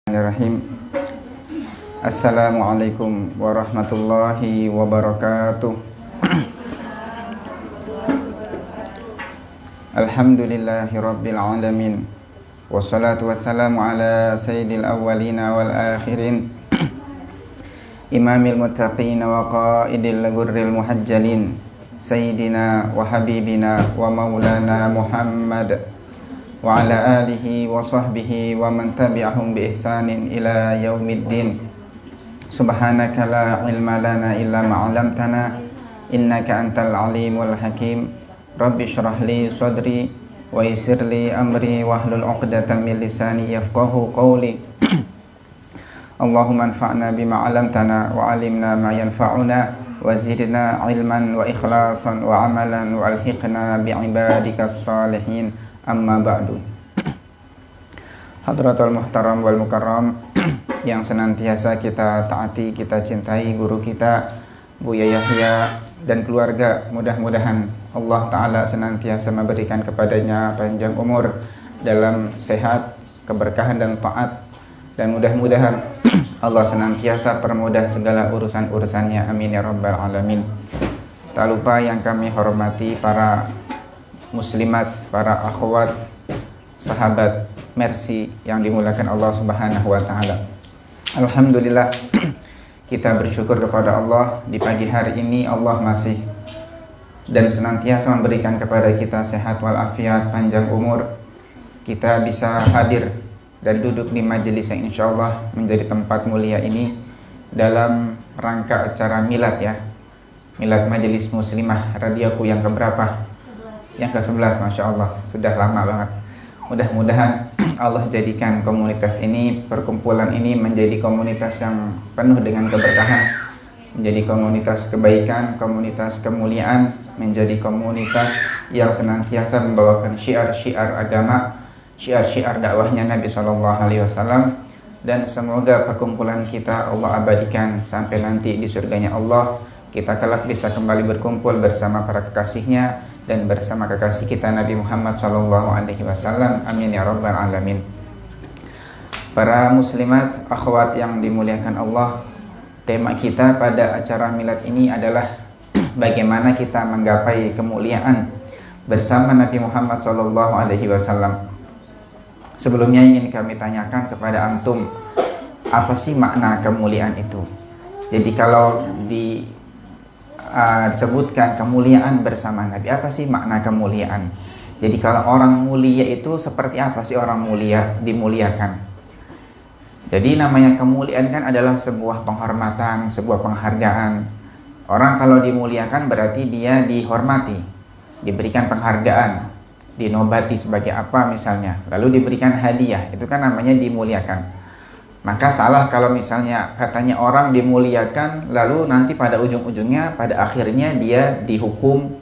Bismillahirrahmanirrahim. Assalamualaikum warahmatullahi wabarakatuh. Alhamdulillahi rabbil alamin. Wassalatu wassalamu ala sayyidil awwalina wal akhirin, imamil muttaqin wa qaidil ghurril muhajjalin, sayyidina wa habibina wa maulana Muhammad wa ala alihi wa sahbihi wa man tabi'ahum bi ihsanin ila yaumiddin. Subhanaka la ilma lana illa ma 'allamtana innaka antal alimul hakim. Rabbi shrah li sadri wa yassir li amri wahlul 'uqdatam min lisani yafqahu qawli. Allahumma anfa'na bima 'allamtana wa 'allimna ma yanfa'una wa zidna ilman wa ikhlasan wa amalan wa alhiqna bi ibadikas salihin. Amma ba'du. Hadratul muhtaram wal mukarram yang senantiasa kita taati, kita cintai guru kita Buya Yahya dan keluarga. Mudah-mudahan Allah Ta'ala senantiasa memberikan kepadanya panjang umur dalam sehat, keberkahan dan taat, dan mudah-mudahan Allah senantiasa permudah segala urusan-urusannya. Amin ya rabbal alamin. Tak lupa yang kami hormati para muslimat, para akhwat, sahabat Mercy yang dimuliakan Allah Subhanahu wa taala. Alhamdulillah kita bersyukur kepada Allah di pagi hari ini Allah masih dan senantiasa memberikan kepada kita sehat walafiat, panjang umur. Kita bisa hadir dan duduk di majelis yang insyaallah menjadi tempat mulia ini dalam rangka acara milad ya. Milad Majelis Muslimah Radioku yang keberapa? Yang ke-11, Masya Allah, sudah lama banget. Mudah-mudahan Allah jadikan komunitas ini, perkumpulan ini menjadi komunitas yang penuh dengan keberkahan, menjadi komunitas kebaikan, komunitas kemuliaan, menjadi komunitas yang senantiasa membawakan syiar-syiar agama, syiar-syiar dakwahnya Nabi SAW. Dan semoga perkumpulan kita Allah abadikan sampai nanti di surganya Allah. Kita kelak bisa kembali berkumpul bersama para kekasihnya dan bersama kekasih kita Nabi Muhammad SAW. Amin ya rabbal alamin. Para muslimat, akhwat yang dimuliakan Allah, tema kita pada acara milad ini adalah bagaimana kita menggapai kemuliaan bersama Nabi Muhammad SAW. Sebelumnya ingin kami tanyakan kepada antum, apa sih makna kemuliaan itu? Jadi kalau disebutkan kemuliaan bersama Nabi, apa sih makna kemuliaan? Jadi kalau orang mulia itu seperti apa sih orang mulia, dimuliakan? Jadi namanya kemuliaan kan adalah sebuah penghormatan, sebuah penghargaan. Orang kalau dimuliakan berarti dia dihormati, diberikan penghargaan, dinobati sebagai apa misalnya, lalu diberikan hadiah, itu kan namanya dimuliakan. Maka salah kalau misalnya katanya orang dimuliakan lalu nanti pada ujung-ujungnya, pada akhirnya dia dihukum,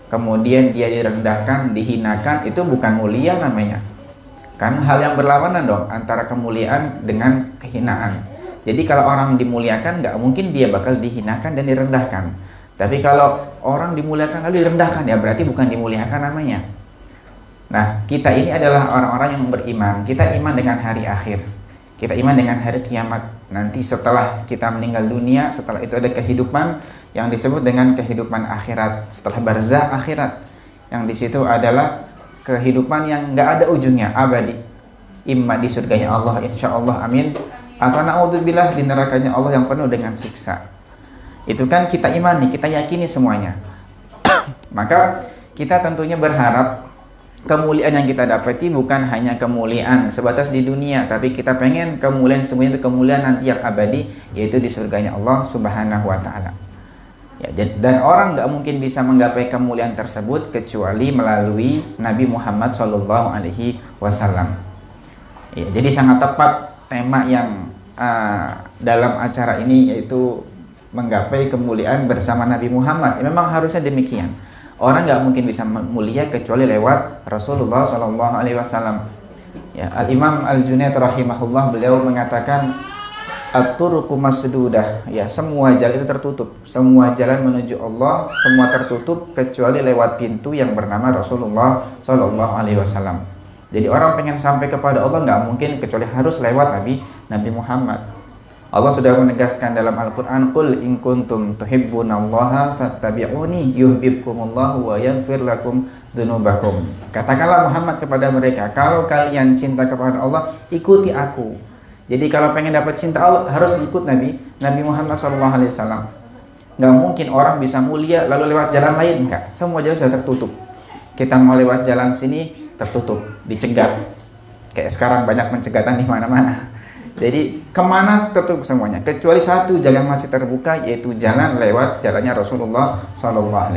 kemudian dia direndahkan, dihinakan. Itu bukan mulia namanya. Kan hal yang berlawanan dong antara kemuliaan dengan kehinaan. Jadi kalau orang dimuliakan nggak mungkin dia bakal dihinakan dan direndahkan. Tapi kalau orang dimuliakan lalu direndahkan, ya berarti bukan dimuliakan namanya. Nah, kita ini adalah orang-orang yang beriman. Kita iman dengan hari akhir. Kita iman dengan hari kiamat. Nanti setelah kita meninggal dunia, setelah itu ada kehidupan yang disebut dengan kehidupan akhirat. Setelah barzah akhirat, yang di situ adalah kehidupan yang nggak ada ujungnya, abadi. Imma di surganya Allah, insya Allah, amin. Atau na'udzubillah di nerakanya Allah yang penuh dengan siksa. Itu kan kita imani, kita yakini semuanya. Maka kita tentunya berharap kemuliaan yang kita dapati bukan hanya kemuliaan sebatas di dunia, tapi kita pengen kemuliaan semuanya itu kemuliaan nanti yang abadi, yaitu di surganya Allah Subhanahu wa taala. Ya, dan orang nggak mungkin bisa menggapai kemuliaan tersebut kecuali melalui Nabi Muhammad SAW. Ya, jadi sangat tepat tema yang dalam acara ini, yaitu menggapai kemuliaan bersama Nabi Muhammad. Ya, memang harusnya demikian. Orang nggak mungkin bisa mulia kecuali lewat Rasulullah SAW. Ya, Al-Imam Al-Junaid rahimahullah, beliau mengatakan at-turuqu masdudah. Ya, semua jalan itu tertutup. Semua jalan menuju Allah semua tertutup kecuali lewat pintu yang bernama Rasulullah SAW. Jadi orang pengen sampai kepada Allah nggak mungkin kecuali harus lewat Nabi Muhammad. Allah sudah menegaskan dalam Al-Quran, Qul in kuntum tuhibbunallaha fattabi'uni yuhibbukumullahu wa yaghfir lakum dzunubakum. Katakanlah Muhammad kepada mereka, kalau kalian cinta kepada Allah, ikuti aku. Jadi kalau pengen dapat cinta Allah, harus ikut Nabi Muhammad SAW. Nggak mungkin orang bisa mulia lalu lewat jalan lain, enggak. Semua jalan sudah tertutup. Kita mau lewat jalan sini, tertutup, dicegat. Kayak sekarang banyak pencegatan di mana-mana. Jadi kemana tertutup semuanya, kecuali satu jalan masih terbuka, yaitu jalan lewat jalannya Rasulullah SAW.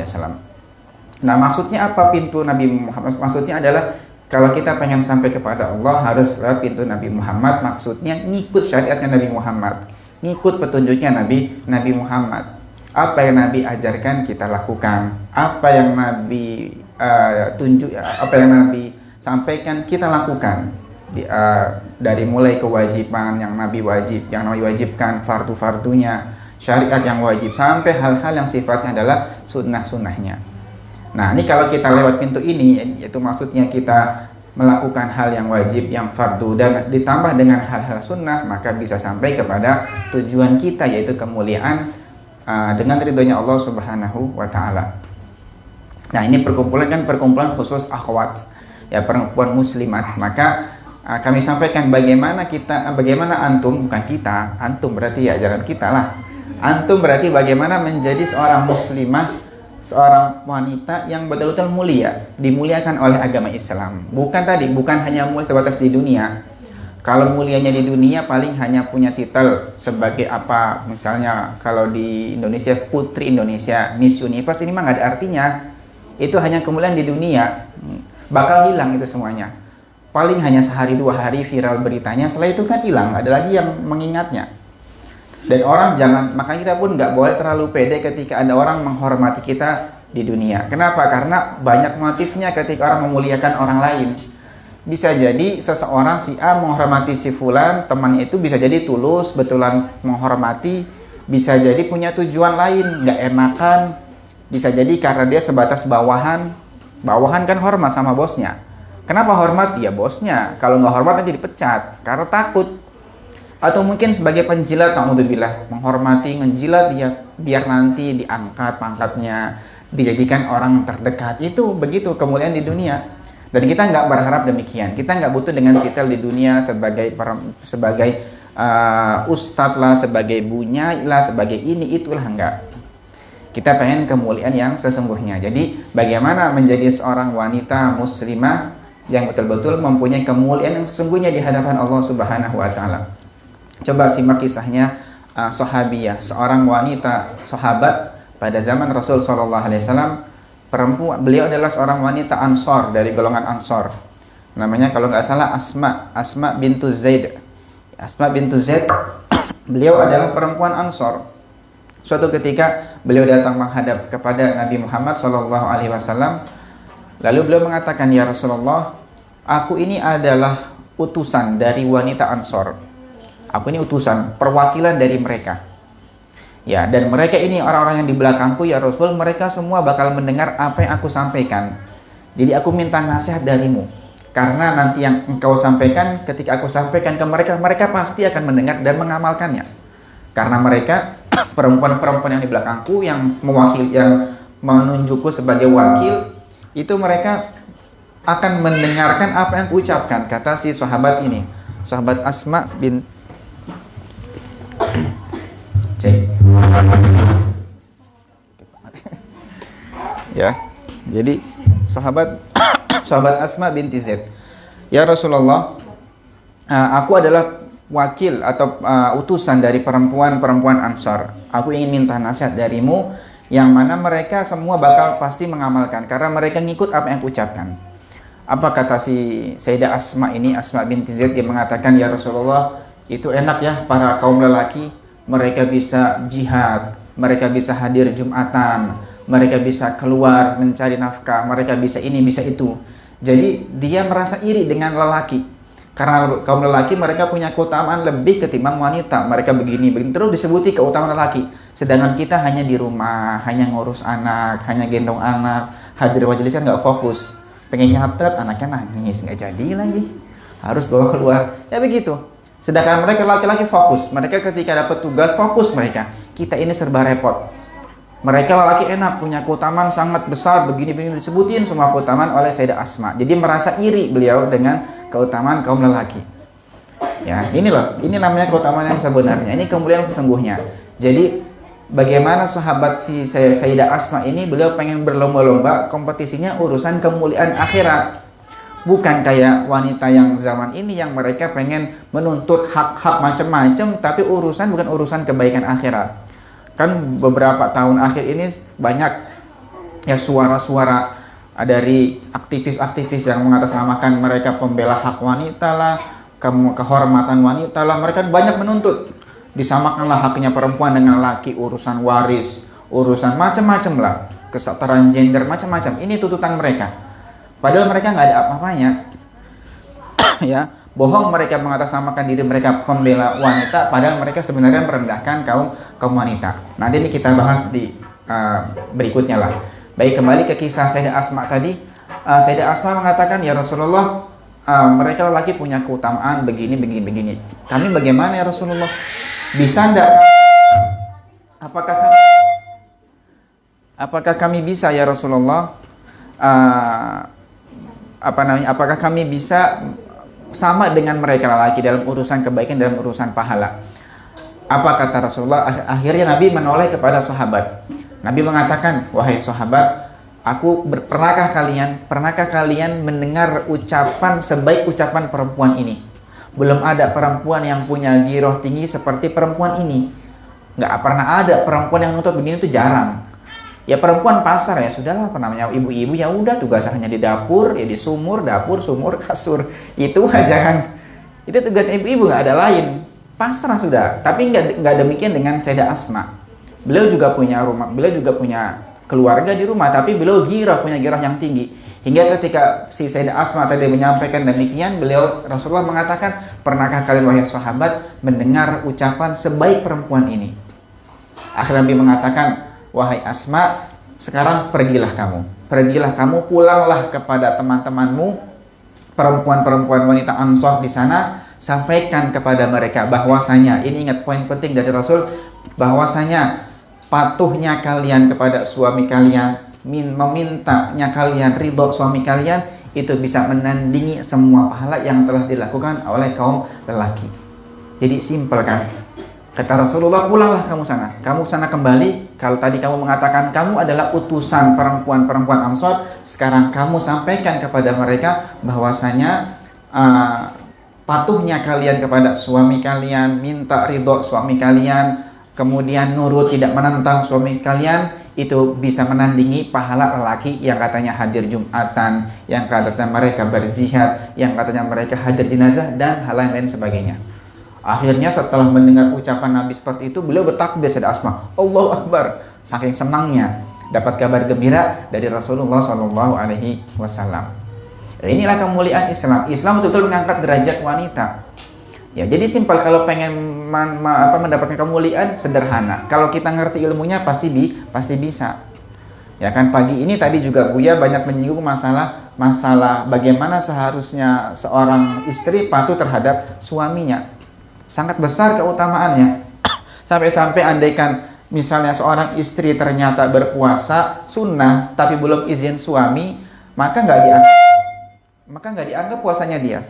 Nah, maksudnya apa pintu Nabi Muhammad? Maksudnya adalah kalau kita pengen sampai kepada Allah harus lewat pintu Nabi Muhammad. Maksudnya ngikut syariatnya Nabi Muhammad, ngikut petunjuknya Nabi Muhammad. Apa yang Nabi ajarkan kita lakukan, apa yang Nabi apa yang Nabi sampaikan kita lakukan. Dari mulai kewajiban yang Nabi wajibkan, fardu-fardunya, syariat yang wajib, sampai hal-hal yang sifatnya adalah sunnah-sunnahnya. Nah, ini kalau kita lewat pintu ini, yaitu maksudnya kita melakukan hal yang wajib, yang fardu, dan ditambah dengan hal-hal sunnah, maka bisa sampai kepada tujuan kita, yaitu kemuliaan dengan ridhonya Allah Subhanahu wa Ta'ala. Nah, ini perkumpulan khusus akhwat, ya, perempuan muslimat. Maka kami sampaikan bagaimana antum, bukan kita, antum berarti ya jalan kita lah. Antum berarti bagaimana menjadi seorang muslimah, seorang wanita yang betul-betul mulia, dimuliakan oleh agama Islam. Bukan hanya mulia sebatas di dunia. Kalau mulianya di dunia paling hanya punya titel sebagai apa, misalnya kalau di Indonesia Putri Indonesia, Miss Universe, ini mah nggak ada artinya. Itu hanya kemuliaan di dunia, bakal hilang itu semuanya. Paling hanya sehari 2 hari viral beritanya, setelah itu kan hilang, ada lagi yang mengingatnya. Dan makanya kita pun nggak boleh terlalu pede ketika ada orang menghormati kita di dunia. Kenapa? Karena banyak motifnya ketika orang memuliakan orang lain. Bisa jadi seseorang si A menghormati si fulan, temannya itu bisa jadi tulus, betulan menghormati, bisa jadi punya tujuan lain, nggak enakan, bisa jadi karena dia sebatas bawahan kan hormat sama bosnya. Kenapa hormat? Ya bosnya. Kalau nggak hormat nanti dipecat karena takut. Atau mungkin sebagai penjilat, naudzubillah, menghormati, ngejilat dia biar nanti diangkat pangkatnya, dijadikan orang terdekat. Itu begitu kemuliaan di dunia. Dan kita nggak berharap demikian. Kita nggak butuh dengan titel di dunia sebagai ustadz lah, sebagai bunyai lah, sebagai ini itulah, enggak. Kita pengen kemuliaan yang sesungguhnya. Jadi bagaimana menjadi seorang wanita muslimah yang betul-betul mempunyai kemuliaan yang sesungguhnya di hadapan Allah Subhanahu wa Ta'ala. Coba simak kisahnya sahabiyah, seorang wanita sahabat pada zaman Rasul sallallahu alaihi wasallam. Beliau adalah seorang wanita Ansor, dari golongan Ansor. Namanya kalau nggak salah Asma bintu Zaid. Asma bintu Zaid beliau adalah perempuan Ansor. Suatu ketika beliau datang menghadap kepada Nabi Muhammad sallallahu alaihi wasallam. Lalu beliau mengatakan, "Ya Rasulullah, aku ini adalah utusan dari wanita Ansor. Aku ini utusan, perwakilan dari mereka. Ya, dan mereka ini orang-orang yang di belakangku, ya Rasul, mereka semua bakal mendengar apa yang aku sampaikan. Jadi aku minta nasihat darimu. Karena nanti yang engkau sampaikan, ketika aku sampaikan ke mereka, mereka pasti akan mendengar dan mengamalkannya. Karena mereka perempuan-perempuan yang di belakangku yang menunjukku sebagai wakil, itu mereka akan mendengarkan apa yang kuucapkan," kata si sahabat ini, sahabat Asma bin ya. Jadi sahabat Asma binti Zaid, "Ya Rasulullah, aku adalah wakil atau utusan dari perempuan Ansar. Aku ingin minta nasihat darimu, yang mana mereka semua bakal pasti mengamalkan karena mereka ngikut apa yang kuucapkan." Apa kata si Sayyidah Asma ini, Asma binti Zaid, dia mengatakan, "Ya Rasulullah, itu enak ya para kaum lelaki, mereka bisa jihad, mereka bisa hadir Jumatan, mereka bisa keluar mencari nafkah, mereka bisa ini, bisa itu." Jadi dia merasa iri dengan lelaki. Karena kaum lelaki mereka punya keutamaan lebih ketimbang wanita. Mereka begini terus disebuti keutamaan lelaki. Sedangkan kita hanya di rumah, hanya ngurus anak, hanya gendong anak, hadir majelis kan nggak fokus. pengen nyatet, anaknya nangis, nggak jadi lagi, harus bawa keluar, ya begitu. Sedangkan mereka laki-laki fokus, mereka ketika dapat tugas fokus mereka. Kita ini serba repot. Mereka laki enak, punya keutamaan sangat besar, begini-begini disebutin semua keutamaan oleh Sayyidah Asma. Jadi merasa iri beliau dengan keutamaan kaum lelaki. Ya, ini loh, ini namanya keutamaan yang sebenarnya, ini kemuliaan sesungguhnya. Jadi bagaimana sahabat si Sayyidah Asma ini, beliau pengen berlomba-lomba, kompetisinya urusan kemuliaan akhirat. Bukan kayak wanita yang zaman ini yang mereka pengen menuntut hak-hak macam-macam, tapi urusan bukan urusan kebaikan akhirat. Kan beberapa tahun akhir ini banyak ya suara-suara dari aktivis-aktivis yang mengatasnamakan mereka pembela hak wanita lah, kehormatan wanita lah, mereka banyak menuntut disamakanlah haknya perempuan dengan laki, urusan waris, urusan macam-macam lah, kesetaraan gender macam-macam. Ini tuntutan mereka. Padahal mereka nggak ada apa-apanya. Ya, bohong mereka mengatasnamakan diri mereka pembela wanita, padahal mereka sebenarnya merendahkan kaum wanita. Nanti ini kita bahas di berikutnya lah. Baik, kembali ke kisah Sayyidah Asma tadi. Sayyidah Asma mengatakan, ya Rasulullah, mereka lelaki punya keutamaan begini. Kami bagaimana ya Rasulullah? Bisa enggak? Apakah kami bisa ya Rasulullah? Apakah kami bisa sama dengan mereka lelaki dalam urusan kebaikan, dalam urusan pahala? Apa kata Rasulullah? Akhirnya Nabi menoleh kepada sahabat. Nabi mengatakan, wahai sahabat, pernahkah kalian mendengar ucapan sebaik ucapan perempuan ini? Belum ada perempuan yang punya giroh tinggi seperti perempuan ini. Nggak pernah ada perempuan yang nuntut begini, itu jarang. Ya perempuan pasar ya sudahlah, apa namanya, ibu-ibu ya udah tugas hanya di dapur, ya di sumur, dapur, sumur, kasur, itu aja kan. Itu tugas ibu-ibu, nggak ada lain. Pasrah sudah. Tapi nggak demikian dengan Sayyidah Asma. Beliau juga punya rumah, beliau juga punya keluarga di rumah, tapi beliau punya girah yang tinggi. Hingga ketika si Sayyidah Asma tadi menyampaikan demikian, Rasulullah mengatakan, pernahkah kalian wahai sahabat mendengar ucapan sebaik perempuan ini? Akhirnya Nabi mengatakan, wahai Asma, sekarang pergilah kamu, pulanglah kepada teman-temanmu, perempuan-perempuan wanita Ansor di sana, sampaikan kepada mereka bahwasanya, ini ingat poin penting dari Rasul, bahwasanya patuhnya kalian kepada suami kalian, memintanya kalian ridho suami kalian, itu bisa menandingi semua pahala yang telah dilakukan oleh kaum lelaki. Jadi simpel kan? Kata Rasulullah, pulanglah kamu sana kembali. Kalau tadi kamu mengatakan kamu adalah utusan perempuan-perempuan Ansor, sekarang kamu sampaikan kepada mereka bahwasanya patuhnya kalian kepada suami kalian, minta ridho suami kalian, kemudian nurut tidak menentang suami kalian, itu bisa menandingi pahala lelaki yang katanya hadir Jumatan, yang katanya mereka berjihad, yang katanya mereka hadir jenazah, dan hal lain sebagainya. Akhirnya setelah mendengar ucapan Nabi seperti itu, beliau bertakbir, Sayyidah Asma, Allahu Akbar, saking senangnya dapat kabar gembira dari Rasulullah SAW. Inilah kemuliaan Islam. Islam betul-betul mengangkat derajat wanita. Ya, jadi simpel, kalau pengen mendapatkan kemuliaan sederhana. Kalau kita ngerti ilmunya pasti bisa. Ya kan, pagi ini tadi juga Buya banyak menyinggung masalah bagaimana seharusnya seorang istri patuh terhadap suaminya. Sangat besar keutamaannya. Sampai-sampai andaikan misalnya seorang istri ternyata berpuasa sunnah tapi belum izin suami, maka nggak dianggap puasanya dia.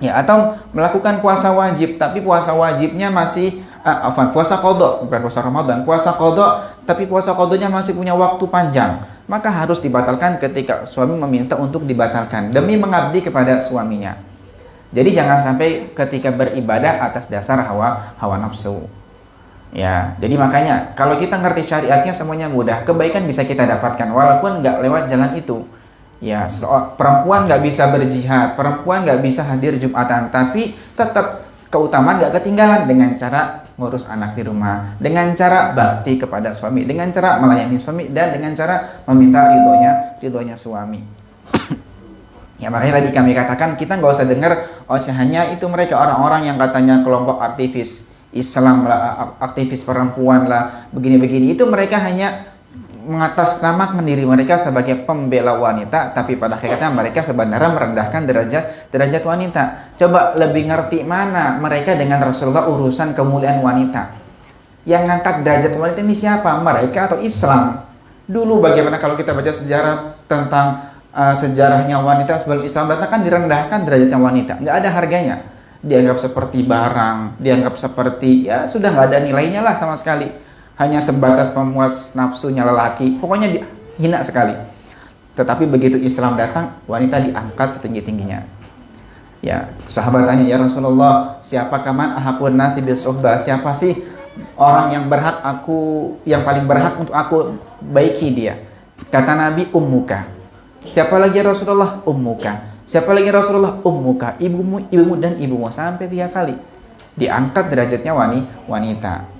Ya, atau melakukan puasa wajib tapi puasa wajibnya masih puasa qadha, bukan puasa Ramadan, puasa qadha tapi puasa qadhanya masih punya waktu panjang, maka harus dibatalkan ketika suami meminta untuk dibatalkan demi mengabdi kepada suaminya. Jadi jangan sampai ketika beribadah atas dasar hawa nafsu. Ya, jadi makanya kalau kita ngerti syariatnya semuanya mudah, kebaikan bisa kita dapatkan walaupun nggak lewat jalan itu. Ya, perempuan nggak bisa berjihad, perempuan nggak bisa hadir Jumatan, tapi tetap keutamaan nggak ketinggalan dengan cara ngurus anak di rumah, dengan cara bakti kepada suami, dengan cara melayani suami, dan dengan cara meminta ridhonya suami. Ya, makanya tadi kami katakan kita nggak usah dengar ocehannya itu mereka orang-orang yang katanya kelompok aktivis Islam lah, aktivis perempuan lah, begini-begini. Itu mereka hanya mengatasnamakan diri mereka sebagai pembela wanita, tapi pada hakikatnya mereka sebenarnya merendahkan derajat wanita. Coba lebih ngerti mana mereka dengan Rasulullah urusan kemuliaan wanita. Yang ngangkat derajat wanita ini siapa? Mereka atau Islam? Dulu bagaimana kalau kita baca sejarah tentang sejarahnya wanita sebelum Islam datang, kan direndahkan derajatnya wanita, nggak ada harganya, dianggap seperti barang, dianggap seperti ya sudah nggak ada nilainya lah sama sekali. Hanya sebatas pemuas nafsunya lelaki, pokoknya hina sekali. Tetapi begitu Islam datang, wanita diangkat setinggi-tingginya. Ya, sahabat tanya, ya Rasulullah, siapakah man ahakun nasi bil suhbah? Siapa sih orang yang paling berhak untuk aku baiki dia? Kata Nabi, ummuka. Siapa lagi ya Rasulullah? Ummuka. Siapa lagi Rasulullah? Ummuka, ibumu dan ibumu, sampai 3 kali. Diangkat derajatnya wanita.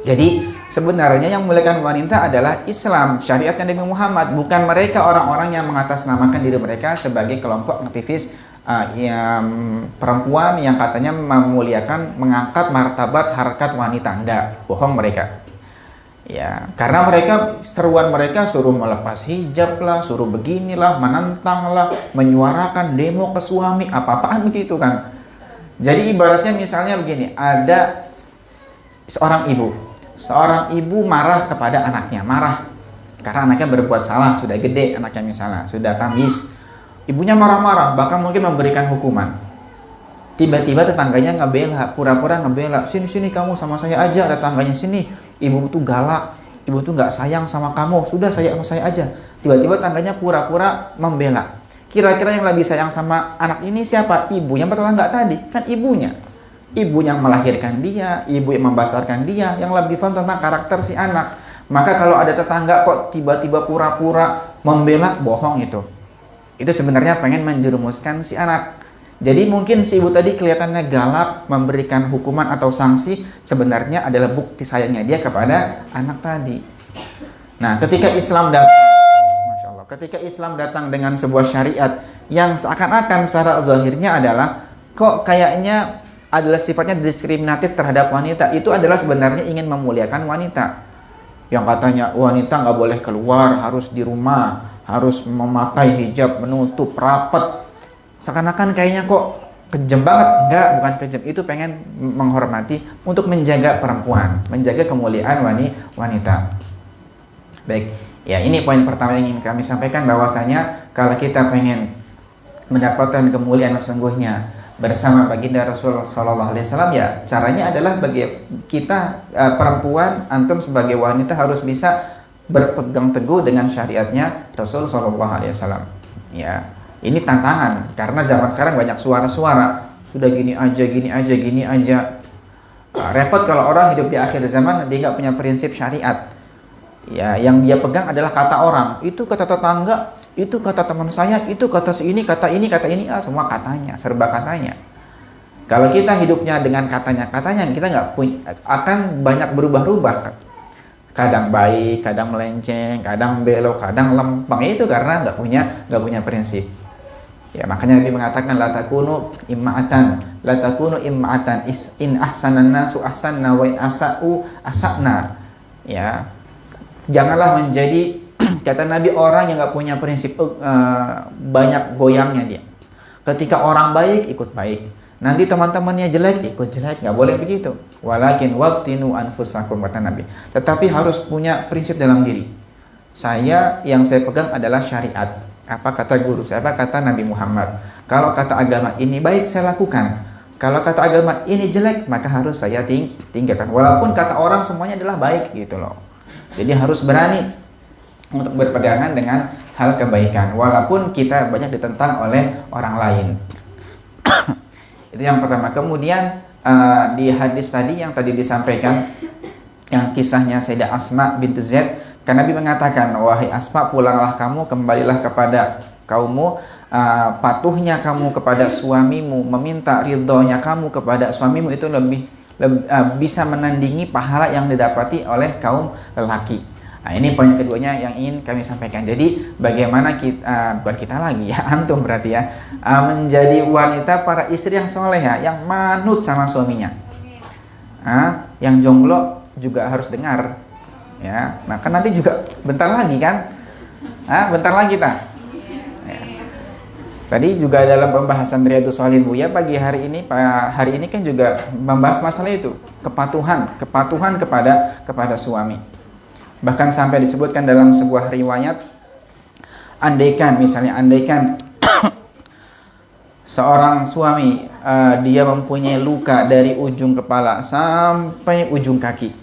Jadi sebenarnya yang memuliakan wanita adalah Islam, syariatnya Nabi Muhammad, bukan mereka orang-orang yang mengatasnamakan diri mereka sebagai kelompok aktivis perempuan yang katanya memuliakan, mengangkat martabat harkat wanita. Nggak, bohong mereka. Ya, karena seruan mereka suruh melepas hijab lah, suruh beginilah, menentang lah, menyuarakan demo ke suami, apa-apaan begitu kan. Jadi ibaratnya misalnya begini, ada seorang ibu marah kepada anaknya, marah karena anaknya berbuat salah, sudah gede anaknya misalnya, sudah tamyiz. Ibunya marah-marah, bahkan mungkin memberikan hukuman. Tiba-tiba tetangganya pura-pura ngebela, sini kamu sama saya aja. Tetangganya, sini, ibu tuh galak, ibu tuh nggak sayang sama kamu, sudah saya sama saya aja. Tiba-tiba tetangganya pura-pura membela. Kira-kira yang lebih sayang sama anak ini siapa? Ibu yang bertetangga tadi, kan ibunya. Ibu yang melahirkan dia, ibu yang membesarkan dia, yang lebih paham tentang karakter si anak. Maka kalau ada tetangga kok tiba-tiba pura-pura membela, bohong itu. Itu sebenarnya pengen menjerumuskan si anak. Jadi mungkin si ibu tadi kelihatannya galak, memberikan hukuman atau sanksi, sebenarnya adalah bukti sayangnya dia kepada anak tadi. Nah, ketika Islam datang dengan sebuah syariat yang seakan-akan secara zahirnya adalah kok kayaknya adalah sifatnya diskriminatif terhadap wanita, itu adalah sebenarnya ingin memuliakan wanita. Yang katanya wanita nggak boleh keluar, harus di rumah, harus memakai hijab menutup rapat. Seakan-akan kayaknya kok kejam banget. Enggak, bukan kejam, itu pengen menghormati untuk menjaga perempuan, menjaga kemuliaan wanita. Baik, ya ini poin pertama yang ingin kami sampaikan, bahwasanya kalau kita pengen mendapatkan kemuliaan sesungguhnya bersama baginda Rasul Sallallahu Alaihi Wasallam, ya caranya adalah bagi kita perempuan, antum sebagai wanita harus bisa berpegang teguh dengan syariatnya Rasul Sallallahu Alaihi Wasallam. Ya, ini tantangan karena zaman sekarang banyak suara-suara sudah gini aja. Repot kalau orang hidup di akhir zaman dia nggak punya prinsip syariat. Ya, yang dia pegang adalah kata orang, itu kata tetangga, itu kata teman saya, itu kata ini, kata ini, semua katanya, serba katanya. Kalau kita hidupnya dengan katanya, kita nggak akan banyak berubah-ubah. Kadang baik, kadang melenceng, kadang belok, kadang lempeng. Itu karena nggak punya prinsip. Ya, makanya Nabi mengatakan la takunu imma'atan in ahsanan nasu ahsanna wa in asa'u asa'na. Ya. Janganlah menjadi kata Nabi orang yang nggak punya prinsip, banyak goyangnya dia. Ketika orang baik ikut baik, nanti teman-temannya jelek ikut jelek, nggak boleh begitu. Walakin wattinu anfusakum, kata Nabi. Tetapi harus punya prinsip dalam diri. Yang saya pegang adalah syariat. Apa kata guru saya? Apa kata Nabi Muhammad? Kalau kata agama ini baik, saya lakukan. Kalau kata agama ini jelek, maka harus saya tinggalkan. Walaupun kata orang semuanya adalah baik gitu loh. Jadi harus berani untuk berpegangan dengan hal kebaikan, walaupun kita banyak ditentang oleh orang lain. Itu yang pertama. Kemudian di hadis tadi yang tadi disampaikan, yang kisahnya Sayyidah Asma bintu Zaid, kan Nabi mengatakan, wahai Asma, pulanglah kamu, kembalilah kepada kaummu, patuhnya kamu kepada suamimu, meminta ridhonya kamu kepada suamimu, itu lebih bisa menandingi pahala yang didapati oleh kaum lelaki. Nah, ini poin keduanya yang ingin kami sampaikan. Jadi bagaimana kita, bukan kita lagi ya, antum berarti ya, menjadi wanita para istri yang soleha, yang manut sama suaminya. Yang jomblo juga harus dengar. Ya, nah kan nanti juga bentar lagi kan, bentar lagi tak. Ya. Tadi juga dalam pembahasan Riyadhus Shalihin Buya pagi hari ini kan juga membahas masalah itu, kepatuhan kepada suami. Bahkan sampai disebutkan dalam sebuah riwayat, andaikan seorang suami dia mempunyai luka dari ujung kepala sampai ujung kaki.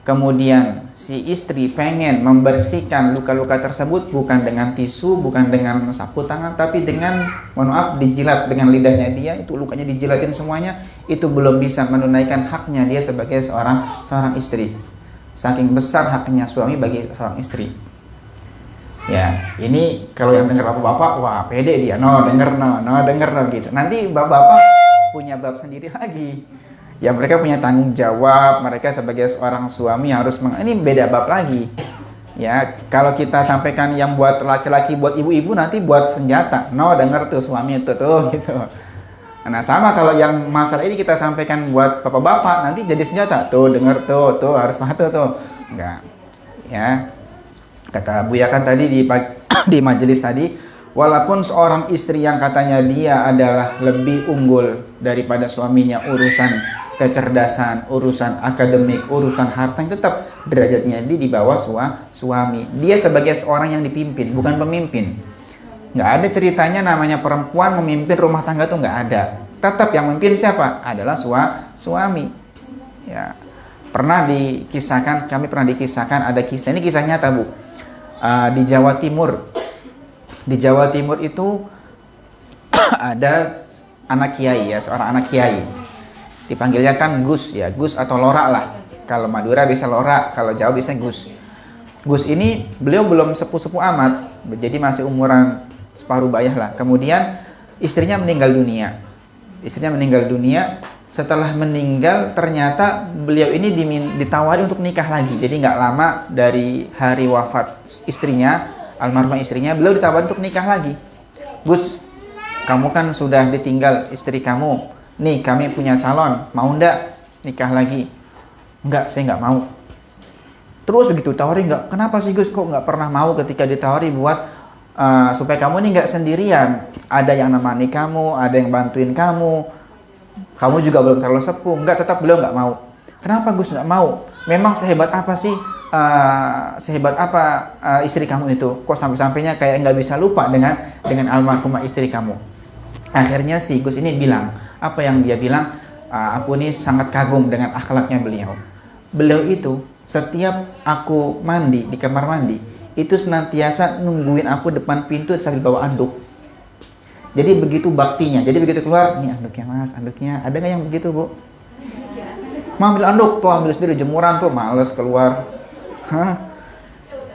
Kemudian si istri pengen membersihkan luka-luka tersebut bukan dengan tisu, bukan dengan sapu tangan, tapi dengan, mohon maaf, dijilat dengan lidahnya dia, itu lukanya dijilatin semuanya, itu belum bisa menunaikan haknya dia sebagai seorang istri. Saking besar haknya suami bagi seorang istri. Ya, ini kalau yang dengar bapak-bapak, wah pede dia, denger gitu. Nanti bapak-bapak punya bab sendiri lagi. Ya mereka punya tanggung jawab, mereka sebagai seorang suami harus ini beda bab lagi. Ya, kalau kita sampaikan yang buat laki-laki, buat ibu-ibu, nanti buat senjata. Denger tuh suami itu tuh gitu. Nah, sama kalau yang masalah ini kita sampaikan buat bapak-bapak, nanti jadi senjata. Tuh denger tuh harus patuh tuh. Enggak. Ya. Kata Buya kan tadi di majelis tadi, walaupun seorang istri yang katanya dia adalah lebih unggul daripada suaminya urusan kecerdasan, urusan akademik, urusan harta, yang tetap derajatnya di bawah suami. Dia sebagai seorang yang dipimpin, bukan pemimpin. Nggak ada ceritanya namanya perempuan memimpin rumah tangga tuh nggak ada. Tetap yang memimpin siapa? Adalah suami. Ya, kami pernah dikisahkan ada kisah, ini kisah nyata Bu. Di Jawa Timur itu ada anak kiai ya, seorang anak kiai. Dipanggilnya kan Gus ya, Gus atau Lora lah. Kalau Madura bisa Lora, kalau Jawa bisa Gus. Gus ini beliau belum sepuh-sepuh amat, jadi masih umuran separuh bayah lah. Kemudian istrinya meninggal dunia. Setelah meninggal ternyata beliau ini ditawari untuk nikah lagi. Jadi nggak lama dari hari wafat istrinya, almarhumah istrinya, beliau ditawari untuk nikah lagi. Gus, kamu kan sudah ditinggal istri kamu. Nih kami punya calon, mau ndak nikah lagi? Enggak, saya nggak mau. Terus begitu tawari, enggak. Kenapa sih Gus kok nggak pernah mau ketika ditawari buat supaya kamu ini nggak sendirian? Ada yang nemani kamu, ada yang bantuin kamu. Kamu juga belum terlalu sepuh. Enggak, tetap beliau nggak mau. Kenapa Gus nggak mau? Memang sehebat apa sih? Istri kamu itu? Kok sampai-sampainya kayak nggak bisa lupa dengan almarhumah istri kamu? Akhirnya si Gus ini bilang, apa yang dia bilang? Aku ini sangat kagum dengan akhlaknya beliau. Beliau itu setiap aku mandi di kamar mandi, itu senantiasa nungguin aku depan pintu sambil bawa anduk. Jadi begitu baktinya. Jadi begitu keluar, nih anduknya Mas, anduknya. Ada nggak yang begitu Bu? Mau ambil anduk, tuh ambil sendiri, jemuran tuh, males keluar.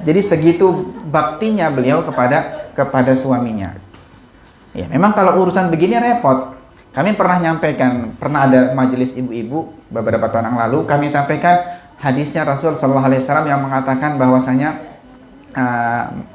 Jadi segitu baktinya beliau kepada suaminya. Ya, memang kalau urusan begini repot. Kami pernah ada majelis ibu-ibu beberapa tahun yang lalu, kami sampaikan hadisnya Rasul Shallallahu Alaihi Wasallam yang mengatakan bahwasanya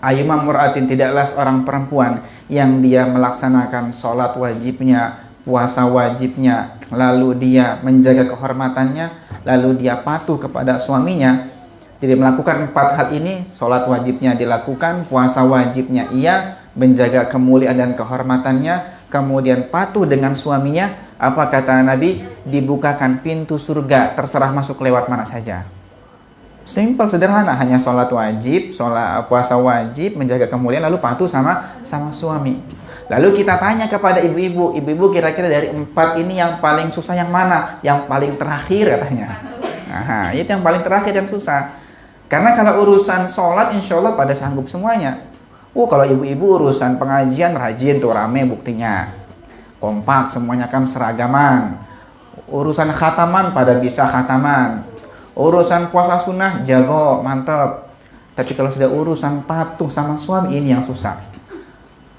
ayyuma mur'atin, tidaklah seorang perempuan yang dia melaksanakan sholat wajibnya, puasa wajibnya, lalu dia menjaga kehormatannya, lalu dia patuh kepada suaminya. Jadi melakukan 4 hal ini, sholat wajibnya dilakukan, puasa wajibnya ia, menjaga kemuliaan dan kehormatannya, kemudian patuh dengan suaminya. Apa kata Nabi? Dibukakan pintu surga, terserah masuk lewat mana saja. Simpel, sederhana, hanya sholat wajib, puasa wajib, menjaga kemuliaan, lalu patuh sama suami. Lalu kita tanya kepada ibu-ibu, kira-kira dari 4 ini yang paling susah yang mana? Yang paling terakhir katanya. Nah, itu yang paling terakhir yang susah. Karena kalau urusan sholat, insya Allah pada sanggup semuanya. Kalau ibu-ibu urusan pengajian rajin tuh, rame buktinya. Kompak, semuanya kan seragaman. Urusan khataman pada bisa khataman. Urusan puasa sunnah jago, mantep. Tapi kalau sudah urusan patuh sama suami, ini yang susah.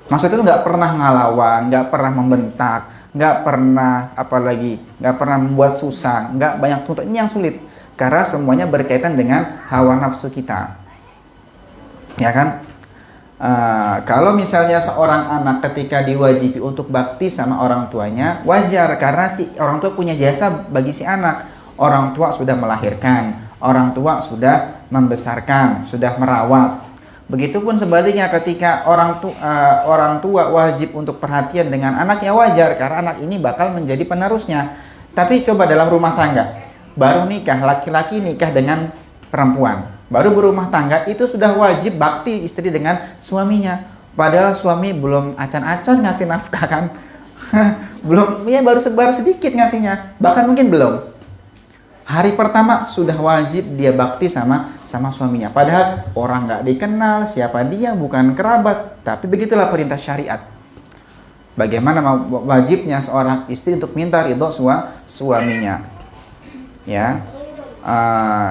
Maksudnya itu nggak pernah ngelawan, nggak pernah membentak, nggak pernah membuat susah, nggak banyak tuntut. Ini yang sulit. Karena semuanya berkaitan dengan hawa nafsu kita. Ya kan? Kalau misalnya seorang anak ketika diwajibi untuk bakti sama orang tuanya, wajar karena si orang tua punya jasa bagi si anak. Orang tua sudah melahirkan, orang tua sudah membesarkan, sudah merawat. Begitupun sebaliknya ketika orang tua wajib untuk perhatian dengan anaknya, wajar karena anak ini bakal menjadi penerusnya. Tapi coba dalam rumah tangga, baru nikah, laki-laki nikah dengan perempuan, baru berumah tangga, itu sudah wajib bakti istri dengan suaminya. Padahal suami belum acan-acan ngasih nafkah kan. Belum, ya baru sedikit ngasihnya, bahkan mungkin belum. Hari pertama sudah wajib dia bakti sama suaminya. Padahal orang nggak dikenal siapa dia, bukan kerabat. Tapi begitulah perintah syariat. Bagaimana wajibnya seorang istri untuk minta ridho suaminya. Ya,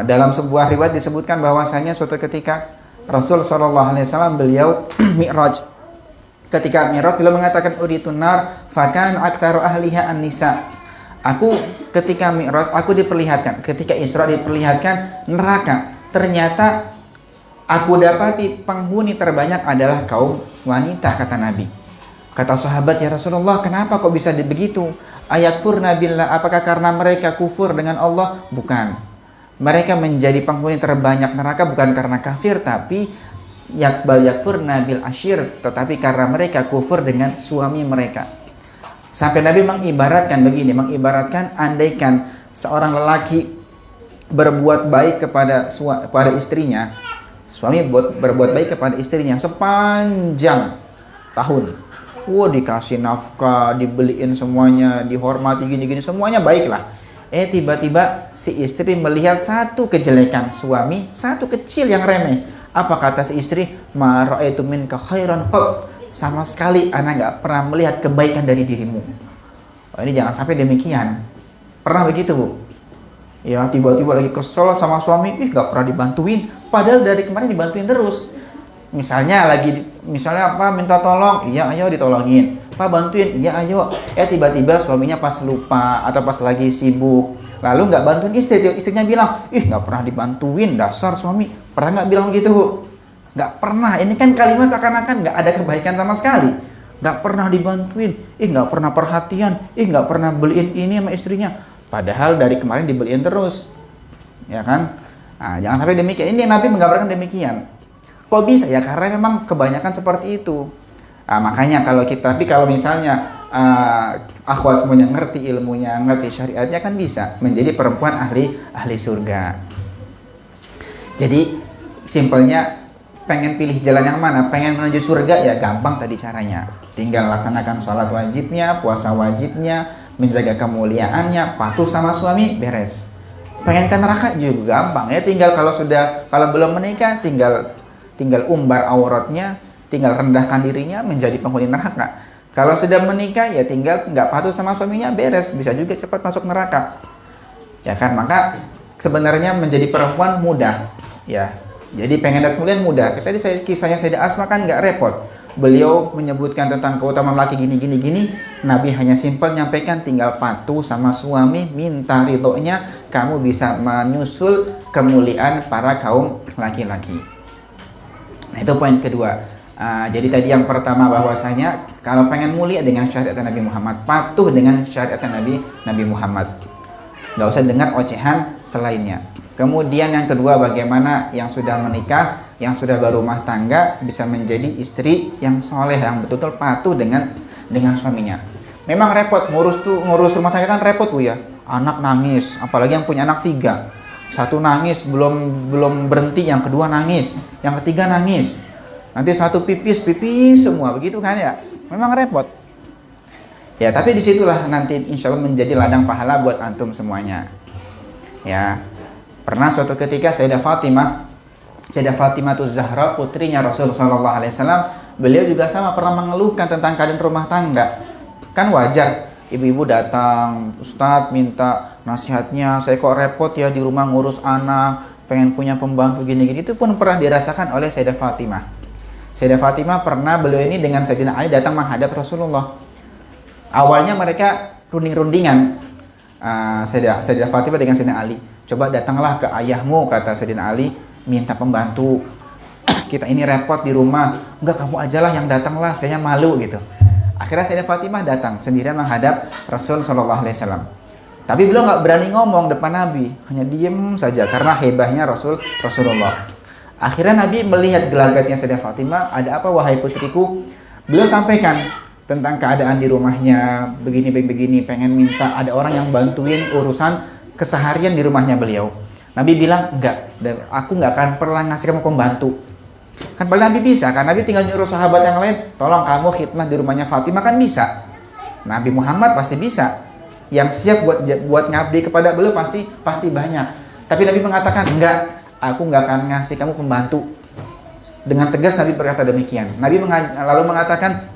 dalam sebuah riwayat disebutkan bahwasanya suatu ketika Rasul SAW beliau mi'raj. Ketika mi'raj beliau mengatakan uritun nar fakan aktsaru ahliha an-nisa. Aku ketika mi'raj aku diperlihatkan, ketika Isra diperlihatkan neraka. Ternyata aku dapati penghuni terbanyak adalah kaum wanita, kata Nabi. Kata sahabat, ya Rasulullah, kenapa kok bisa begitu? Ayakfurna billah, apakah karena mereka kufur dengan Allah? Bukan. Mereka menjadi penghuni terbanyak neraka bukan karena kafir, tapi yakfurna bil ashir, tetapi karena mereka kufur dengan suami mereka. Sampai Nabi mengibaratkan begini, andaikan seorang lelaki berbuat baik kepada istrinya, suami berbuat baik kepada istrinya sepanjang tahun, dikasih nafkah, dibeliin semuanya, dihormati, gini-gini, semuanya baiklah. Tiba-tiba si istri melihat satu kejelekan suami, satu kecil yang remeh. Apa kata si istri? Ma ra'aitu minka khairan qat. Sama sekali anak nggak pernah melihat kebaikan dari dirimu. Ini jangan sampai demikian. Pernah begitu, Bu? Ya, tiba-tiba lagi kesel sama suami, nggak pernah dibantuin. Padahal dari kemarin dibantuin terus. Misalnya apa, minta tolong, iya ayo ditolongin. Pak bantuin, iya ayo. Tiba-tiba suaminya pas lupa atau pas lagi sibuk, lalu nggak bantuin istrinya bilang, nggak pernah dibantuin, dasar suami. Pernah nggak bilang gitu, Bu? Nggak pernah. Ini kan kalimat seakan-akan nggak ada kebaikan sama sekali. Nggak pernah dibantuin, nggak pernah perhatian, nggak pernah beliin ini sama istrinya. Padahal dari kemarin dibeliin terus, ya kan? Nah, jangan sampai demikian. Ini Nabi menggambarkan demikian. Kok bisa ya? Karena memang kebanyakan seperti itu. Makanya kalau misalnya akhwat semuanya ngerti ilmunya, ngerti syariatnya, kan bisa menjadi perempuan ahli surga. Jadi simpelnya, pengen pilih jalan yang mana? Pengen menuju surga, ya gampang tadi caranya. Tinggal laksanakan sholat wajibnya, puasa wajibnya, menjaga kemuliaannya, patuh sama suami, beres. Pengen ke neraka juga gampang ya. Tinggal kalau belum menikah, tinggal umbar auratnya, tinggal rendahkan dirinya menjadi penghuni neraka. Kalau sudah menikah, ya tinggal nggak patuh sama suaminya, beres, bisa juga cepat masuk neraka. Ya kan, maka sebenarnya menjadi perempuan mudah, ya. Jadi pengen dapat kemuliaan mudah. Tadi kisahnya Sayyidah Asma kan nggak repot. Beliau menyebutkan tentang keutamaan laki gini. Nabi hanya simpel nyampaikan, tinggal patuh sama suami, minta ridhonya, kamu bisa menyusul kemuliaan para kaum laki-laki. Nah, itu poin kedua. Jadi tadi yang pertama bahwasanya kalau pengen mulia dengan syariat Nabi Muhammad, patuh dengan syariat Nabi Muhammad. Nggak usah dengar ocehan selainnya. Kemudian yang kedua, bagaimana yang sudah menikah, yang sudah berumah tangga bisa menjadi istri yang soleh, yang betul-betul patuh dengan suaminya. Memang repot ngurus rumah tangga kan repot, Bu ya. Anak nangis, apalagi yang punya anak 3. Satu nangis belum berhenti, yang kedua nangis, yang ketiga nangis. Nanti satu pipis semua, begitu kan ya. Memang repot. Ya, tapi disitulah nanti insya Allah menjadi ladang pahala buat antum semuanya. Ya. Pernah suatu ketika Sayyidah Fatimah Zahra, putrinya Rasulullah SAW, beliau juga sama pernah mengeluhkan tentang keadaan rumah tangga. Kan wajar, ibu-ibu datang, Ustadz minta nasihatnya, saya kok repot ya di rumah ngurus anak, pengen punya pembantu gini-gini. Itu pun pernah dirasakan oleh Sayyidah Fatimah. Sayyidah Fatimah pernah, beliau ini dengan Sayyidina Ali datang menghadap Rasulullah. Awalnya mereka runding-rundingan, Sayyidah Fatimah dengan Sayyidina Ali. Coba datanglah ke ayahmu, kata Sayyidina Ali, minta pembantu. Kita ini repot di rumah. Enggak, kamu ajalah yang datanglah, saya malu gitu. Akhirnya Sayyidah Fatimah datang sendirian menghadap Rasul SAW. Tapi beliau nggak berani ngomong depan Nabi, hanya diem saja karena hebahnya Rasulullah. Akhirnya Nabi melihat gelagatnya Sayyidah Fatimah, ada apa wahai putriku? Beliau sampaikan tentang keadaan di rumahnya, begini, pengen minta ada orang yang bantuin urusan keseharian di rumahnya beliau. Nabi bilang, enggak, aku nggak akan pernah ngasih kamu pembantu. Kan paling Nabi bisa, kan Nabi tinggal nyuruh sahabat yang lain, tolong kamu khidmah di rumahnya Fatimah, kan bisa. Nabi Muhammad pasti bisa. Yang siap buat ngabdi kepada beliau pasti banyak. Tapi Nabi mengatakan, enggak, aku nggak akan ngasih kamu pembantu. Dengan tegas Nabi berkata demikian. Nabi lalu mengatakan,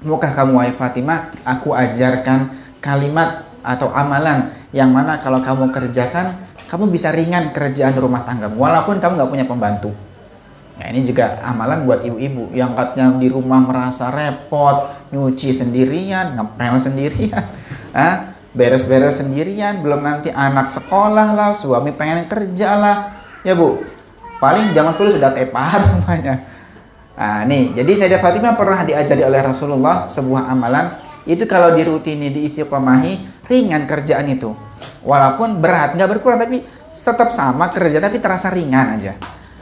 maukah kamu wahai Fatimah, aku ajarkan kalimat atau amalan yang mana kalau kamu kerjakan, kamu bisa ringan kerjaan rumah tangga, walaupun kamu nggak punya pembantu. Nah, ini juga amalan buat ibu-ibu yang katanya di rumah merasa repot, nyuci sendirian, ngepel sendirian, beres-beres sendirian, belum nanti anak sekolah lah, suami pengen kerja lah, ya Bu, paling jam 10 sudah tepar semuanya. Nah nih, jadi Sayyidah Fatimah pernah diajari oleh Rasulullah sebuah amalan, itu kalau dirutini, diistiqomahi, ringan kerjaan itu, walaupun berat, nggak berkurang, tapi tetap sama kerja, tapi terasa ringan aja.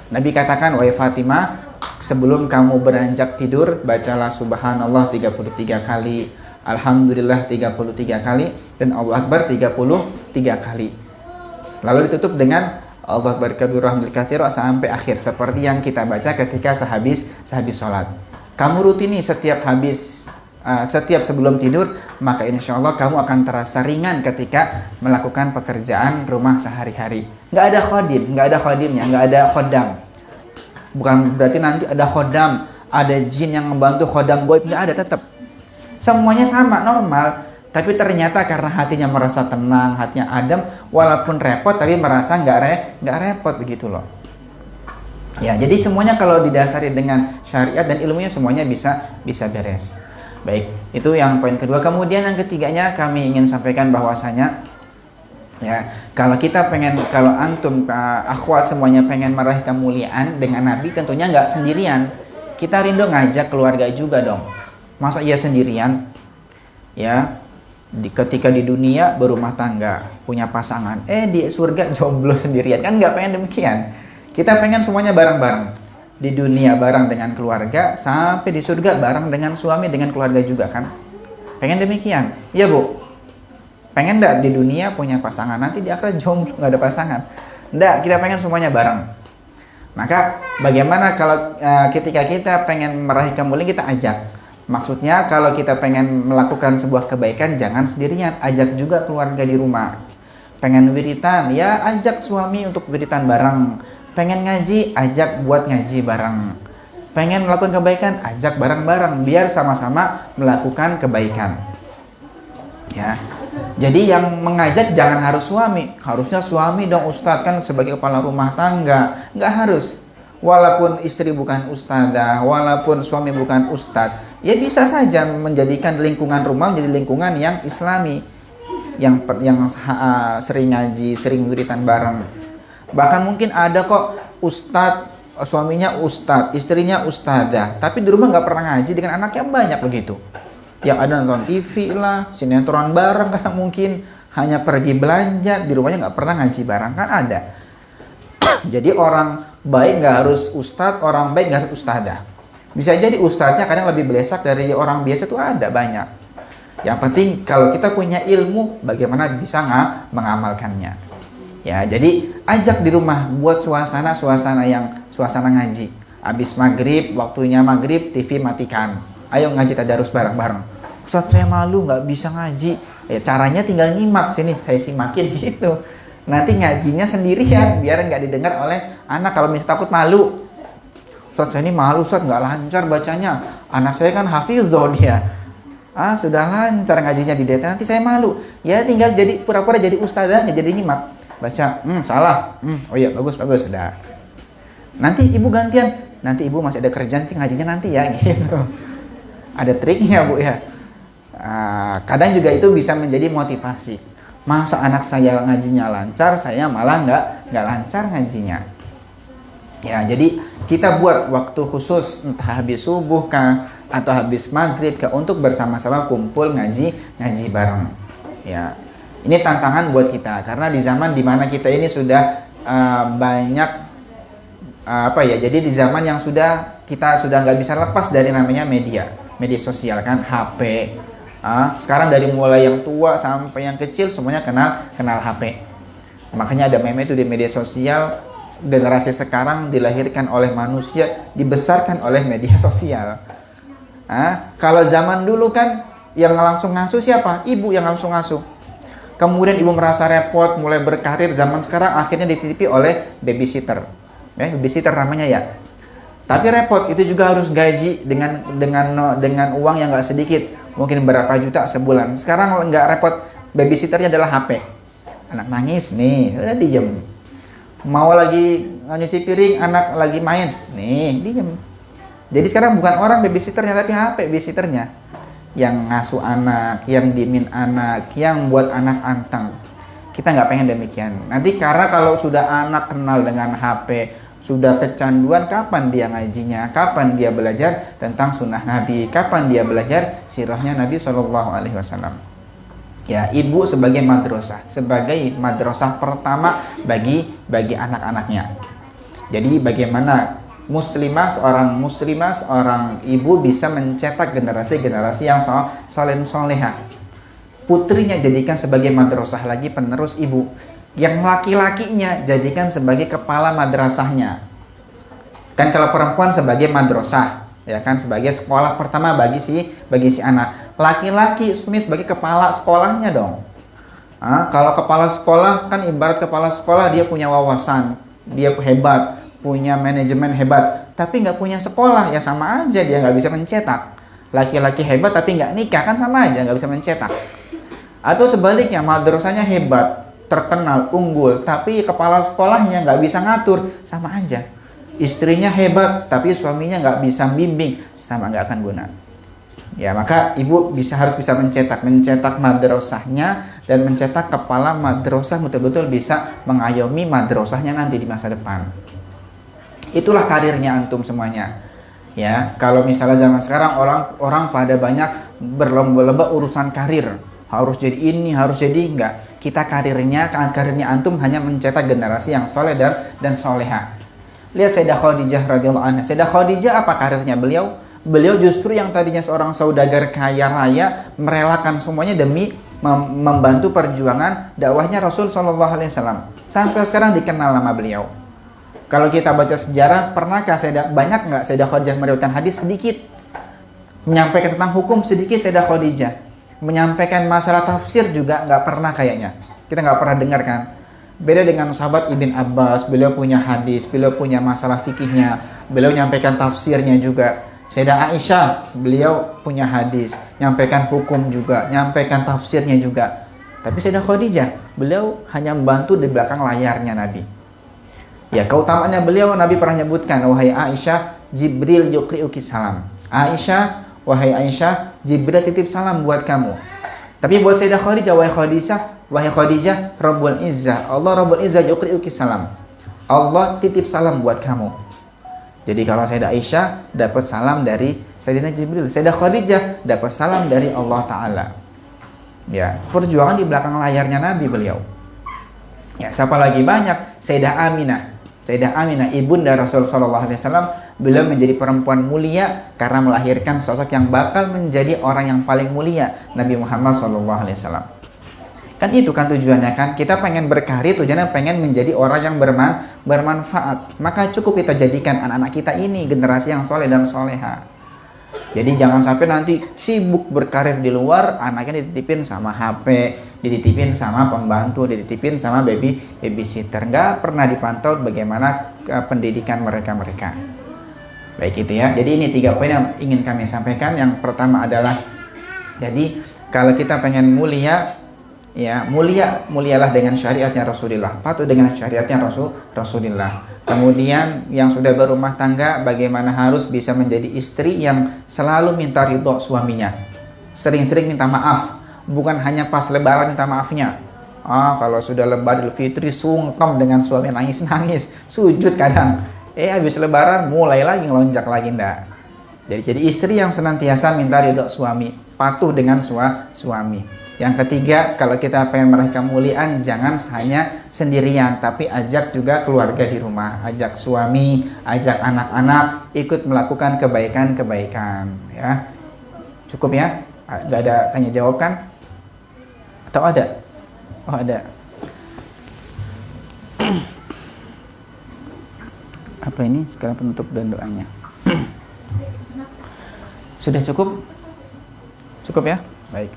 Nabi katakan, wahai Fatimah, sebelum kamu beranjak tidur, bacalah subhanallah 33 kali, alhamdulillah 33 kali, dan Allah Akbar 33 kali. Lalu ditutup dengan Allah Akbar kabirah hamdul katsira sampai akhir, seperti yang kita baca ketika sehabis sholat. Kamu rutini setiap sebelum tidur, maka insya Allah kamu akan terasa ringan ketika melakukan pekerjaan rumah sehari-hari. Nggak ada khodimnya, nggak ada khodam. Bukan berarti nanti ada khodam, ada jin yang membantu khodam goib, nggak ada, tetap. Semuanya sama, normal. Tapi ternyata karena hatinya merasa tenang, hatinya adem, walaupun repot, tapi merasa nggak repot begitu loh. Ya, jadi semuanya kalau didasari dengan syariat dan ilmunya semuanya bisa beres. Baik, itu yang poin kedua. Kemudian yang ketiganya kami ingin sampaikan bahwasanya ya, kalau antum akhwat semuanya pengen meraih kemuliaan dengan Nabi, tentunya nggak sendirian. Kita rindu ngajak keluarga juga dong. Masa iya sendirian? Ya, ketika di dunia berumah tangga, punya pasangan, di surga jomblo sendirian, kan nggak pengen demikian. Kita pengen semuanya bareng-bareng. Di dunia bareng dengan keluarga, sampai di surga bareng dengan suami, dengan keluarga juga kan. Pengen demikian, iya Bu? Pengen nggak di dunia punya pasangan, nanti di akhirat jomblo nggak ada pasangan? Nggak, kita pengen semuanya bareng. Maka bagaimana kalau ketika kita pengen meraih kemuliaan, kita ajak. Maksudnya kalau kita pengen melakukan sebuah kebaikan, jangan sendirian, ajak juga keluarga di rumah. Pengen wiritan, ya ajak suami untuk wiritan bareng. Pengen ngaji, ajak buat ngaji bareng. Pengen melakukan kebaikan, ajak bareng-bareng, biar sama-sama melakukan kebaikan. Ya. Jadi yang mengajak jangan harus suami. Harusnya suami dong Ustadz, kan sebagai kepala rumah tangga. Nggak harus. Walaupun istri bukan ustadzah, walaupun suami bukan ustadz, ya bisa saja menjadikan lingkungan rumah menjadi lingkungan yang islami, yang sering ngaji, sering wiritan bareng. Bahkan mungkin ada kok ustadz, suaminya ustadz, istrinya ustadzah, tapi di rumah nggak pernah ngaji dengan anaknya, banyak begitu. Yang ada nonton TV lah, sinetron bareng, karena mungkin hanya pergi belanja, di rumahnya nggak pernah ngaji bareng, kan ada. Jadi orang baik nggak harus ustadz, orang baik nggak harus ustadzah. Bisa jadi ustadznya kadang lebih belesak dari orang biasa, tuh ada banyak. Yang penting kalau kita punya ilmu, bagaimana bisa mengamalkannya. Ya, jadi ajak di rumah, buat suasana ngaji. Habis maghrib, waktunya maghrib, TV matikan. Ayo ngaji tadarus bareng-bareng. Ustadz saya malu nggak bisa ngaji. Ya, caranya tinggal nyimak, sini saya simakin gitu. Nanti ngajinya sendirian, biar nggak didengar oleh anak. Kalau misalnya takut malu, Ustadz saya ini malu, Ustadz nggak lancar bacanya. Anak saya kan hafizah dia. Sudah lancar ngajinya di data, nanti saya malu. Ya tinggal jadi pura-pura jadi ustadzahnya, jadi nyimak. Baca, salah. Oh iya, bagus, sudah. Nanti ibu gantian, nanti ibu masih ada kerjaan, nanti ngajinya nanti ya, gitu. Ada triknya Bu ya. Kadang juga itu bisa menjadi motivasi. Masa anak saya ngajinya lancar, saya malah nggak lancar ngajinya. Ya, jadi kita buat waktu khusus, entah habis subuh kah, atau habis maghrib kah, untuk bersama-sama kumpul ngaji bareng. Ya, Ini tantangan buat kita karena di zaman dimana kita ini sudah banyak jadi di zaman yang kita sudah nggak bisa lepas dari namanya media sosial kan, HP. Sekarang dari mulai yang tua sampai yang kecil semuanya kenal HP. Makanya ada meme itu di media sosial, generasi sekarang dilahirkan oleh manusia, dibesarkan oleh media sosial. Kalau zaman dulu kan yang langsung ngasuh siapa? Ibu yang langsung ngasuh. Kemudian ibu merasa repot, mulai berkarir. Zaman sekarang akhirnya dititipi oleh babysitter. Babysitter namanya ya. Tapi repot, itu juga harus gaji dengan uang yang nggak sedikit, mungkin berapa juta sebulan. Sekarang nggak repot, babysitternya adalah HP. Anak nangis nih, udah diem. Mau lagi nyuci piring, anak lagi main, nih diem. Jadi sekarang bukan orang babysitternya, tapi HP babysitternya. Yang ngasuh anak, yang diemin anak, yang buat anak anteng. Kita nggak pengen demikian. Nanti karena kalau sudah anak kenal dengan HP, sudah kecanduan, kapan dia ngajinya? Kapan dia belajar tentang sunnah Nabi? Kapan dia belajar sirahnya Nabi SAW? Ya, ibu sebagai madrasah pertama bagi anak-anaknya. Jadi bagaimana seorang muslimah, seorang ibu bisa mencetak generasi yang saleh soleha. Putrinya jadikan sebagai madrasah lagi, penerus ibu. Yang laki-lakinya jadikan sebagai kepala madrasahnya. Kan kalau perempuan sebagai madrasah, ya kan, sebagai sekolah pertama bagi si anak. Laki-laki suami sebagai kepala sekolahnya dong. Kalau kepala sekolah kan ibarat kepala sekolah, dia punya wawasan, dia hebat, punya manajemen hebat, tapi nggak punya sekolah, ya sama aja dia nggak bisa mencetak. Laki-laki hebat tapi nggak nikah, kan sama aja nggak bisa mencetak. Atau sebaliknya, madrasahnya hebat, terkenal, unggul, tapi kepala sekolahnya nggak bisa ngatur, sama aja. Istrinya hebat tapi suaminya nggak bisa bimbing, sama nggak akan guna. Ya, maka ibu harus bisa mencetak madrasahnya dan mencetak kepala madrasah betul-betul bisa mengayomi madrasahnya nanti di masa depan. Itulah karirnya antum semuanya. Ya, kalau misalnya zaman sekarang orang pada banyak berlomba-lomba urusan karir, harus jadi ini, harus jadi enggak. Karirnya antum hanya mencetak generasi yang soleh dan soleha. Lihat Sayyidah Khadijah radhiyallahu anha. Sayyidah Khadijah apa karirnya beliau? Beliau justru yang tadinya seorang saudagar kaya raya, merelakan semuanya demi membantu perjuangan dakwahnya Rasul Shallallahu Alaihi Wasallam. Sampai sekarang dikenal nama beliau. Kalau kita baca sejarah, pernahkah banyak nggak Sayyidah Khadijah meriwayatkan hadis? Sedikit. Menyampaikan tentang hukum sedikit Sayyidah Khadijah. Menyampaikan masalah tafsir juga nggak pernah kayaknya. Kita nggak pernah dengar kan? Beda dengan sahabat Ibn Abbas, beliau punya hadis, beliau punya masalah fikihnya, beliau menyampaikan tafsirnya juga. Sayyidah Aisyah, beliau punya hadis, nyampaikan hukum juga, nyampaikan tafsirnya juga. Tapi Sayyidah Khadijah, beliau hanya membantu di belakang layarnya Nabi. Ya, keutamaannya beliau, Nabi pernah nyebutkan, wahai Aisyah, Jibril yukri'uki salam. Aisyah, wahai Aisyah, Jibril titip salam buat kamu. Tapi buat Sayyidah Khadijah, wahai Khadijah, Rabbul Izzah, Allah Rabbul Izzah yukri'uki salam. Allah titip salam buat kamu. Jadi kalau Sayyidah Aisyah dapat salam dari Sayyidina Jibril, Sayyidah Khadijah dapat salam dari Allah Ta'ala. Ya, perjuangan di belakang layarnya Nabi beliau. Ya, siapa lagi banyak? Sayyidah Aminah, ibunda Rasul Sallallahu Alaihi Wasallam, beliau menjadi perempuan mulia karena melahirkan sosok yang bakal menjadi orang yang paling mulia, Nabi Muhammad Sallallahu Alaihi Wasallam. Kan itu kan tujuannya kan, kita pengen berkarir, tujuannya pengen menjadi orang yang bermanfaat. Maka cukup kita jadikan anak-anak kita ini generasi yang soleh dan soleha. Jadi jangan sampai nanti sibuk berkarir di luar, anaknya dititipin sama HP, dititipin sama pembantu, dititipin sama babysitter. Nggak pernah dipantau bagaimana pendidikan mereka. Baik itu ya. Jadi ini 3 poin yang ingin kami sampaikan. Yang pertama adalah, jadi kalau kita pengen mulia, ya mulialah dengan syariatnya Rasulullah, patuh dengan syariatnya Rasulullah. Kemudian yang sudah berumah tangga, bagaimana harus bisa menjadi istri yang selalu minta ridho suaminya, sering-sering minta maaf, bukan hanya pas lebaran minta maafnya. Kalau sudah lebaran Idul Fitri sungkem dengan suami, nangis sujud kadang, habis lebaran mulai lagi ngelonjak lagi, ndak. Jadi istri yang senantiasa minta ridho suami, patuh dengan suami. Yang ketiga, kalau kita pengen meraih kemuliaan, jangan hanya sendirian, tapi ajak juga keluarga di rumah, ajak suami, ajak anak-anak ikut melakukan kebaikan-kebaikan, ya. Cukup ya? Gak ada tanya jawab kan? Atau ada? Oh, ada. Apa ini? Sekarang penutup dan doanya. Sudah cukup? Cukup ya? Baik.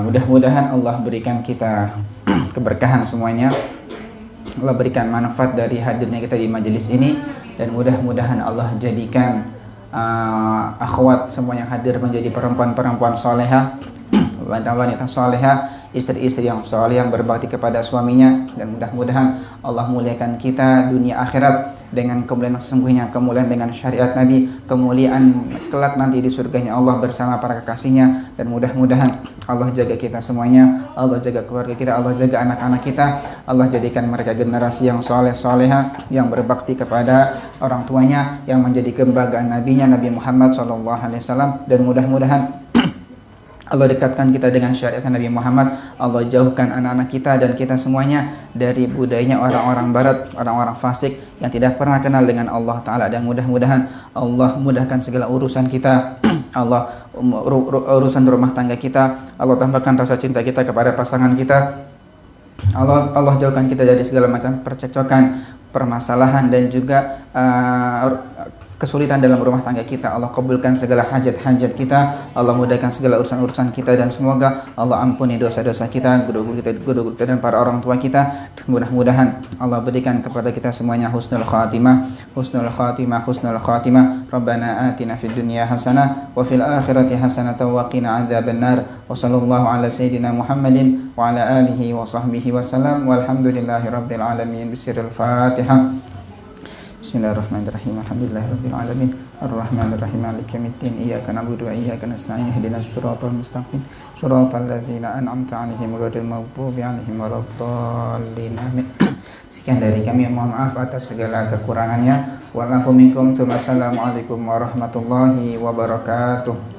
Mudah-mudahan Allah berikan kita keberkahan semuanya. Allah berikan manfaat dari hadirnya kita di majelis ini, dan mudah-mudahan Allah jadikan akhwat semua yang hadir menjadi perempuan-perempuan solehah, wanita-wanita solehah, istri-istri yang soleh yang berbakti kepada suaminya, dan mudah-mudahan Allah muliakan kita dunia akhirat dengan kemuliaan sesungguhnya, kemuliaan dengan syariat Nabi, kemuliaan kelak nanti di surganya Allah bersama para kekasihnya. Dan mudah-mudahan Allah jaga kita semuanya, Allah jaga keluarga kita, Allah jaga anak-anak kita, Allah jadikan mereka generasi yang soleh-soleha, yang berbakti kepada orang tuanya, yang menjadi kebanggaan Nabinya Nabi Muhammad SAW. Dan mudah-mudahan Allah dekatkan kita dengan syariat Nabi Muhammad. Allah jauhkan anak-anak kita dan kita semuanya dari budayanya orang-orang barat, orang-orang fasik yang tidak pernah kenal dengan Allah Ta'ala. Dan mudah-mudahan Allah mudahkan segala urusan kita, Allah urusan rumah tangga kita, Allah tambahkan rasa cinta kita kepada pasangan kita, Allah jauhkan kita dari segala macam percekcokan, permasalahan, dan juga kesulitan dalam rumah tangga kita. Allah kabulkan segala hajat-hajat kita, Allah mudahkan segala urusan-urusan kita, dan semoga Allah ampuni dosa-dosa kita, guru-guru kita dan para orang tua kita. Mudah-mudahan Allah berikan kepada kita semuanya husnul khatimah, husnul khatimah, husnul khatimah. Rabbana atina fid dunya hasanah wa fil akhirati hasanah wa qina adzabannar. Wa sallallahu ala sayyidina Muhammadin wa ala alihi wa sahbihi wasallam. Walhamdulillahi rabbil alamin. Bisiril Fatihah. Bismillahirrahmanirrahim. Alhamdulillahirabbil alamin. Arrahmanirrahim. Maliki yaumiddin. Iyyaka na'budu wa iyyaka nasta'in. Ihdinas siratal mustaqim. Siratal ladzina an'amta 'alaihim ghairil maghdubi 'alaihim waladdallin. Amin. Sekian dari kami, mohon maaf atas segala kekurangannya. Wa'afu minkum. Assalamualaikum warahmatullahi wabarakatuh.